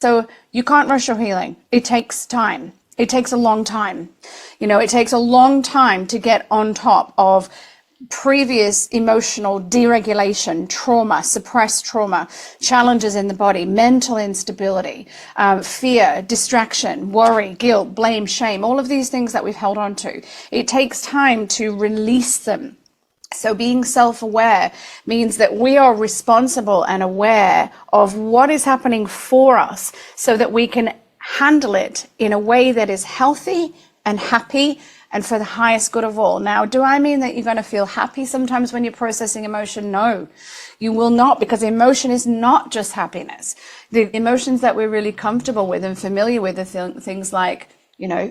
So you can't rush your healing. It takes time. It takes a long time. It takes a long time to get on top of previous emotional deregulation, trauma, suppressed trauma, challenges in the body, mental instability, fear, distraction, worry, guilt, blame, shame, all of these things that we've held on to. It takes time to release them. So being self-aware means that we are responsible and aware of what is happening for us so that we can handle it in a way that is healthy and happy and for the highest good of all. Now, do I mean that you're going to feel happy sometimes when you're processing emotion? No, you will not, because emotion is not just happiness. The emotions that we're really comfortable with and familiar with are things like,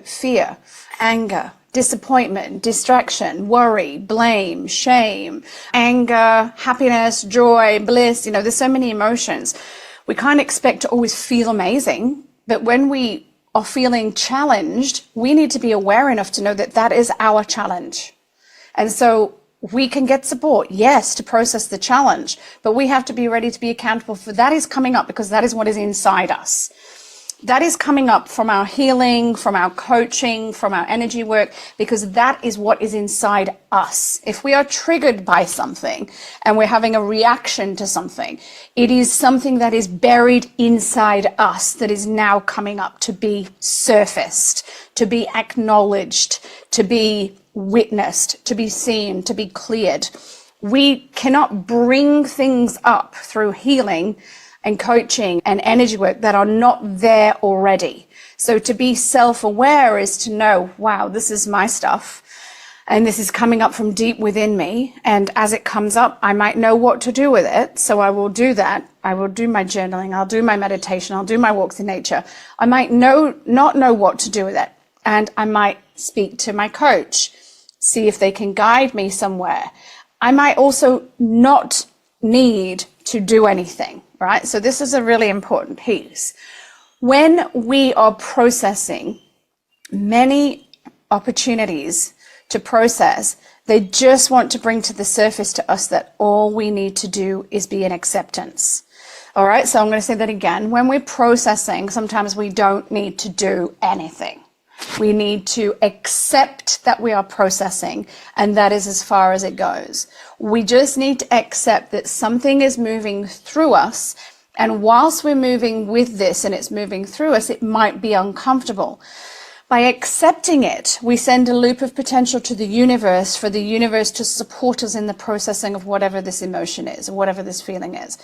fear, anger, disappointment, distraction, worry, blame, shame, anger, happiness, joy, bliss. There's so many emotions. We can't expect to always feel amazing, but when we are feeling challenged, we need to be aware enough to know that that is our challenge. And so we can get support, yes, to process the challenge, but we have to be ready to be accountable for that is coming up, because that is what is inside us. That is coming up from our healing, from our coaching, from our energy work, because that is what is inside us. If we are triggered by something and we're having a reaction to something, it is something that is buried inside us that is now coming up to be surfaced, to be acknowledged, to be witnessed, to be seen, to be cleared. We cannot bring things up through healing and coaching and energy work that are not there already. So to be self-aware is to know, wow, this is my stuff and this is coming up from deep within me. And as it comes up, I might know what to do with it. So I will do that. I will do my journaling. I'll do my meditation. I'll do my walks in nature. I might not know what to do with it. And I might speak to my coach, see if they can guide me somewhere. I might also not need to do anything. Right? So this is a really important piece. When we are processing many opportunities to process, they just want to bring to the surface to us that all we need to do is be in acceptance. All right. So I'm going to say that again. When we're processing, sometimes we don't need to do anything. We need to accept that we are processing, and that is as far as it goes. We just need to accept that something is moving through us, and whilst we're moving with this and it's moving through us, it might be uncomfortable. By accepting it, we send a loop of potential to the universe for the universe to support us in the processing of whatever this emotion is, or whatever this feeling is.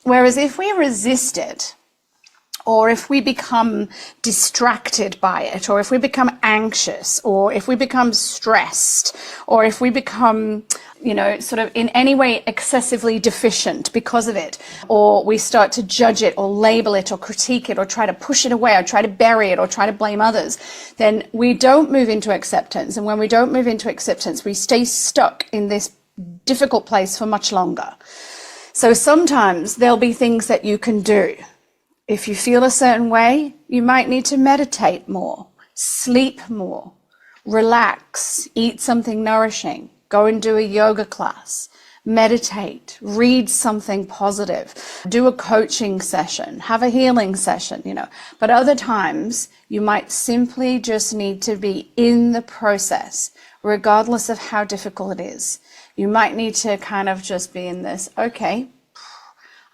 Whereas if we resist it, or if we become distracted by it, or if we become anxious, or if we become stressed, or if we become, sort of in any way excessively deficient because of it, or we start to judge it or label it or critique it or try to push it away or try to bury it or try to blame others, then we don't move into acceptance. And when we don't move into acceptance, we stay stuck in this difficult place for much longer. So sometimes there'll be things that you can do. If you feel a certain way, you might need to meditate more, sleep more, relax, eat something nourishing, go and do a yoga class, meditate, read something positive, do a coaching session, have a healing session, But other times, you might simply just need to be in the process, regardless of how difficult it is. You might need to kind of just be in this, okay,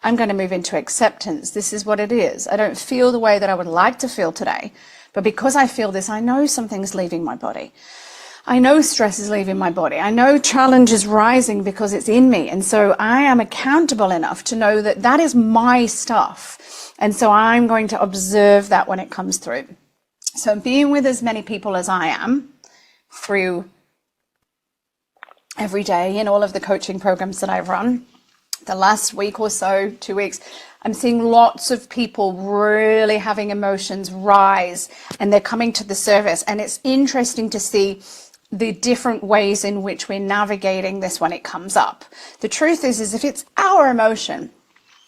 I'm going to move into acceptance. This is what it is. I don't feel the way that I would like to feel today, but because I feel this, I know something's leaving my body. I know stress is leaving my body. I know challenge is rising because it's in me. And so I am accountable enough to know that that is my stuff. And so I'm going to observe that when it comes through. So being with as many people as I am through every day in all of the coaching programs that I've run, the last week or so, 2 weeks, I'm seeing lots of people really having emotions rise and they're coming to the surface. And it's interesting to see the different ways in which we're navigating this when it comes up. The truth is if it's our emotion,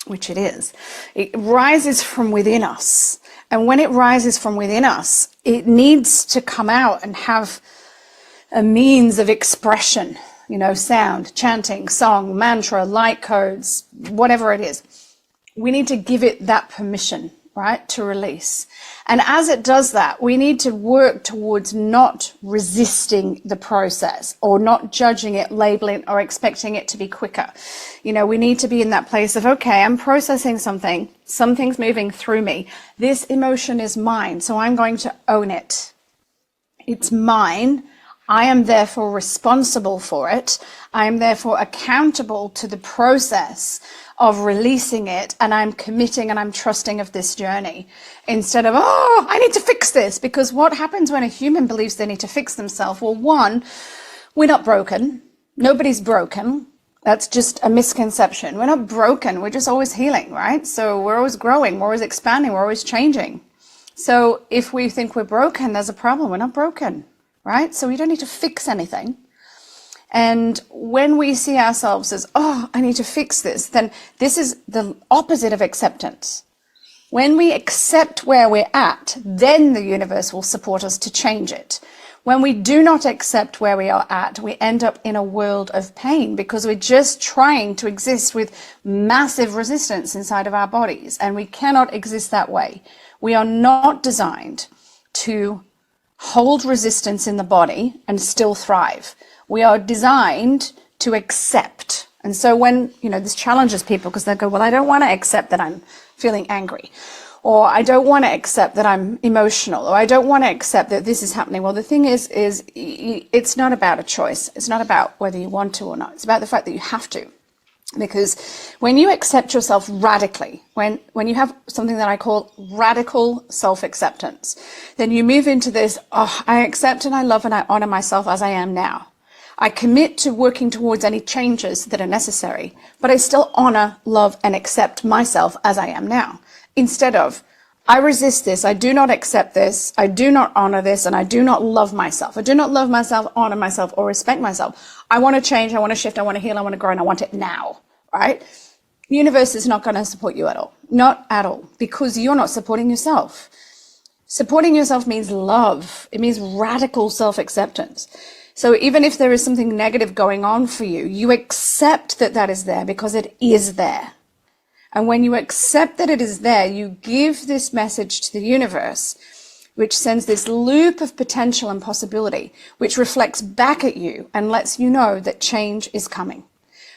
which it is, it rises from within us. And when it rises from within us, it needs to come out and have a means of expression. Sound, chanting, song, mantra, light codes, whatever it is. We need to give it that permission, right? To release. And as it does that, we need to work towards not resisting the process or not judging it, labeling or expecting it to be quicker. You know, we need to be in that place of, okay, I'm processing something, something's moving through me. This emotion is mine, so I'm going to own it. It's mine. I am therefore responsible for it. I am therefore accountable to the process of releasing it, and I'm committing and I'm trusting of this journey instead of, oh, I need to fix this. Because what happens when a human believes they need to fix themselves? Well, one, we're not broken. Nobody's broken. That's just a misconception. We're not broken. We're just always healing, right? So we're always growing. We're always expanding. We're always changing. So if we think we're broken, there's a problem. We're not broken, right? So we don't need to fix anything. And when we see ourselves as, oh, I need to fix this, then this is the opposite of acceptance. When we accept where we're at, then the universe will support us to change it. When we do not accept where we are at, we end up in a world of pain because we're just trying to exist with massive resistance inside of our bodies, and we cannot exist that way. We are not designed to hold resistance in the body and still thrive. We are designed to accept. And so when, you know, this challenges people because they go, well, I don't want to accept that I'm feeling angry, or I don't want to accept that I'm emotional, or I don't want to accept that this is happening. Well, the thing is it's not about a choice. It's not about whether you want to or not. It's about the fact that you have to. Because when you accept yourself radically, when you have something that I call radical self-acceptance, then you move into this, oh, I accept and I love and I honor myself as I am now. I commit to working towards any changes that are necessary, but I still honor, love, and accept myself as I am now. Instead of, I resist this, I do not accept this, I do not honor this, and I do not love myself. I do not love myself, honor myself, or respect myself. I want to change, I want to shift, I want to heal, I want to grow, and I want it now, right? The universe is not going to support you at all. Not at all, because you're not supporting yourself. Supporting yourself means love. It means radical self-acceptance. So even if there is something negative going on for you, you accept that that is there because it is there. And when you accept that it is there, you give this message to the universe, which sends this loop of potential and possibility, which reflects back at you and lets you know that change is coming.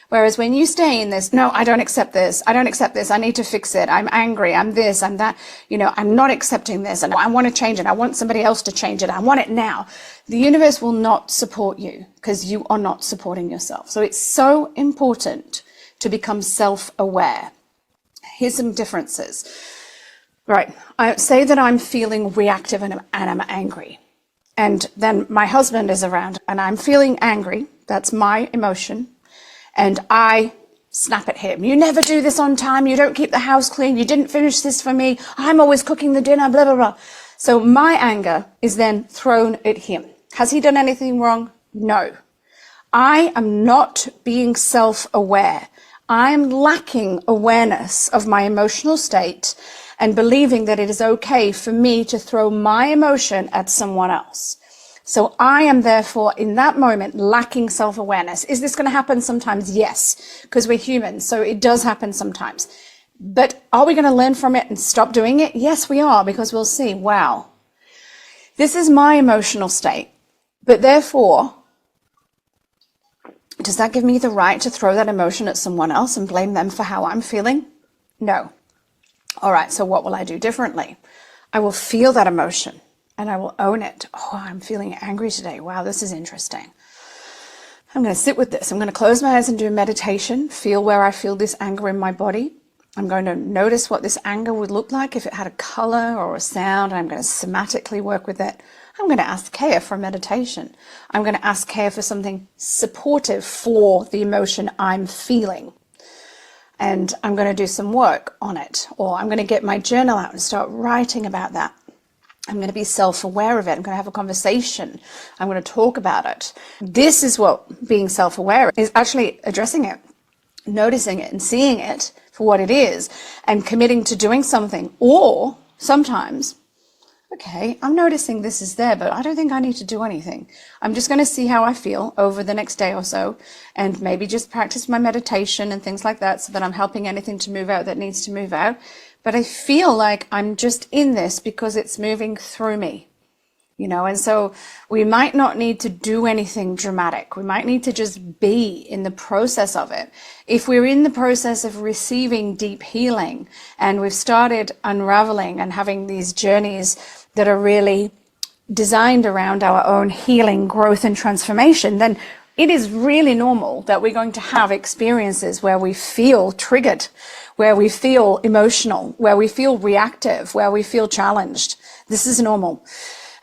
Whereas when you stay in this, no, I don't accept this, I need to fix it, I'm angry, I'm this, I'm that, you know, I'm not accepting this, and I want to change it, I want somebody else to change it, I want it now. The universe will not support you because you are not supporting yourself. So it's so important to become self-aware. Here's some differences. Right, I say that I'm feeling reactive and I'm angry. And then my husband is around and I'm feeling angry, that's my emotion. And I snap at him. You never do this on time. You don't keep the house clean. You didn't finish this for me. I'm always cooking the dinner, blah, blah, blah. So my anger is then thrown at him. Has he done anything wrong? No. I am not being self-aware. I'm lacking awareness of my emotional state and believing that it is okay for me to throw my emotion at someone else. So I am therefore in that moment lacking self-awareness. Is this going to happen sometimes? Yes, because we're humans. So it does happen sometimes. But are we going to learn from it and stop doing it? Yes, we are, because we'll see, wow, this is my emotional state. But therefore, does that give me the right to throw that emotion at someone else and blame them for how I'm feeling? No. All right, so what will I do differently? I will feel that emotion. And I will own it. Oh, I'm feeling angry today. Wow, this is interesting. I'm going to sit with this. I'm going to close my eyes and do a meditation, feel where I feel this anger in my body. I'm going to notice what this anger would look like if it had a color or a sound. I'm going to somatically work with it. I'm going to ask Kaya for meditation. I'm going to ask Kaya for something supportive for the emotion I'm feeling. And I'm going to do some work on it. Or I'm going to get my journal out and start writing about that. I'm going to be self-aware of it. I'm going to have a conversation. I'm going to talk about it. This is what being self-aware is, actually addressing it, noticing it and seeing it for what it is and committing to doing something. Or sometimes, okay, I'm noticing this is there, but I don't think I need to do anything. I'm just going to see how I feel over the next day or so and maybe just practice my meditation and things like that so that I'm helping anything to move out that needs to move out. but I feel like I'm just in this because it's moving through me. And so we might not need to do anything dramatic. We might need to just be in the process of it. If we're in the process of receiving deep healing and we've started unraveling and having these journeys that are really designed around our own healing, growth, and transformation, then it is really normal that we're going to have experiences where we feel triggered, where we feel emotional, where we feel reactive, where we feel challenged. This is normal.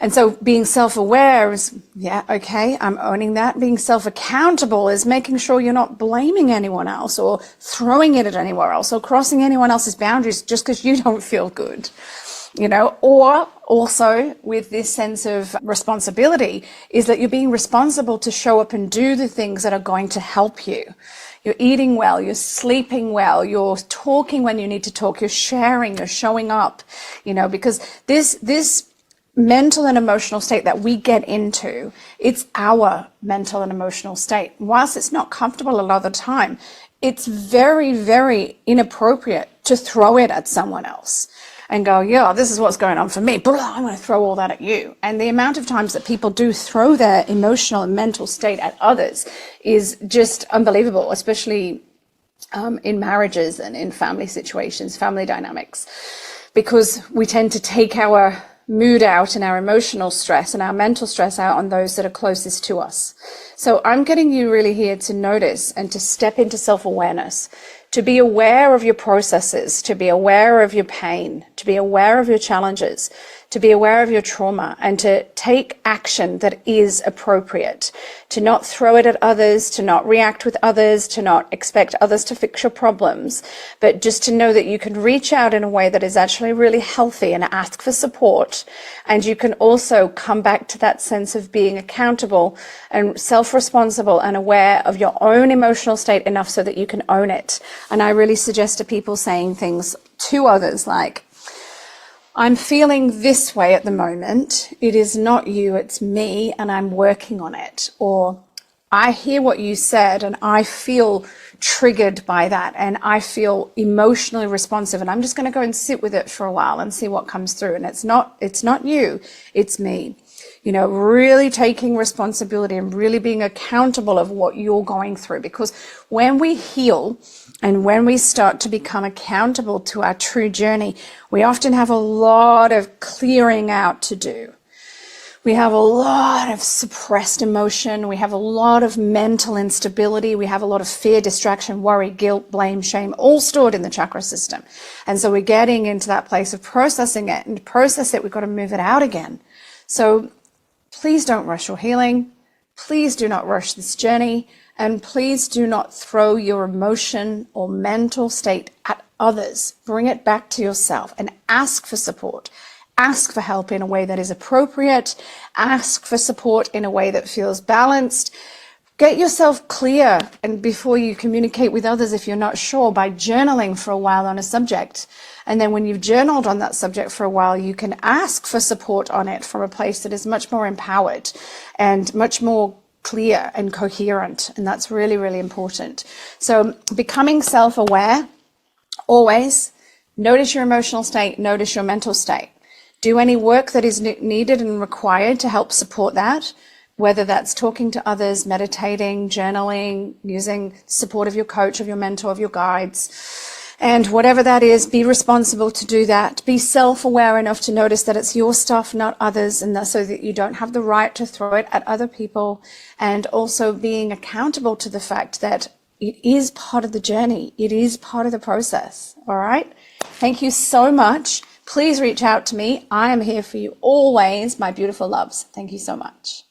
And so being self-aware is, yeah, okay, I'm owning that. Being self-accountable is making sure you're not blaming anyone else or throwing it at anywhere else or crossing anyone else's boundaries just because you don't feel good, or also with this sense of responsibility is that you're being responsible to show up and do the things that are going to help you. You're eating well, you're sleeping well, you're talking when you need to talk, you're sharing, you're showing up, because this mental and emotional state that we get into, it's our mental and emotional state. Whilst it's not comfortable a lot of the time, it's very, very inappropriate to throw it at someone else and go, yeah, this is what's going on for me, but I'm going to throw all that at you. And the amount of times that people do throw their emotional and mental state at others is just unbelievable, especially in marriages and in family situations, family dynamics, because we tend to take our mood out and our emotional stress and our mental stress out on those that are closest to us. So I'm getting you really here to notice and to step into self-awareness, to be aware of your processes, to be aware of your pain, to be aware of your challenges, to be aware of your trauma, and to take action that is appropriate, to not throw it at others, to not react with others, to not expect others to fix your problems, but just to know that you can reach out in a way that is actually really healthy and ask for support. And you can also come back to that sense of being accountable and self-responsible and aware of your own emotional state enough so that you can own it. And I really suggest to people saying things to others like, I'm feeling this way at the moment. It is not you, it's me, and I'm working on it. Or I hear what you said and I feel triggered by that and I feel emotionally responsive, and I'm just going to go and sit with it for a while and see what comes through. And it's not you, it's me. Really taking responsibility and really being accountable of what you're going through. Because when we heal and when we start to become accountable to our true journey, we often have a lot of clearing out to do. We have a lot of suppressed emotion. We have a lot of mental instability. We have a lot of fear, distraction, worry, guilt, blame, shame, all stored in the chakra system. And so we're getting into that place of processing it. And to process it, we've got to move it out again. So please don't rush your healing. Please do not rush this journey. And please do not throw your emotion or mental state at others. Bring it back to yourself and ask for support. Ask for help in a way that is appropriate. Ask for support in a way that feels balanced. Get yourself clear, and before you communicate with others if you're not sure, by journaling for a while on a subject. And then when you've journaled on that subject for a while, you can ask for support on it from a place that is much more empowered and much more clear and coherent. And that's really, really important. So becoming self-aware, always notice your emotional state, notice your mental state. Do any work that is needed and required to help support that, whether that's talking to others, meditating, journaling, using support of your coach, of your mentor, of your guides. And whatever that is, be responsible to do that. Be self-aware enough to notice that it's your stuff, not others, and so that you don't have the right to throw it at other people. And also being accountable to the fact that it is part of the journey. It is part of the process. All right? Thank you so much. Please reach out to me. I am here for you always, my beautiful loves. Thank you so much.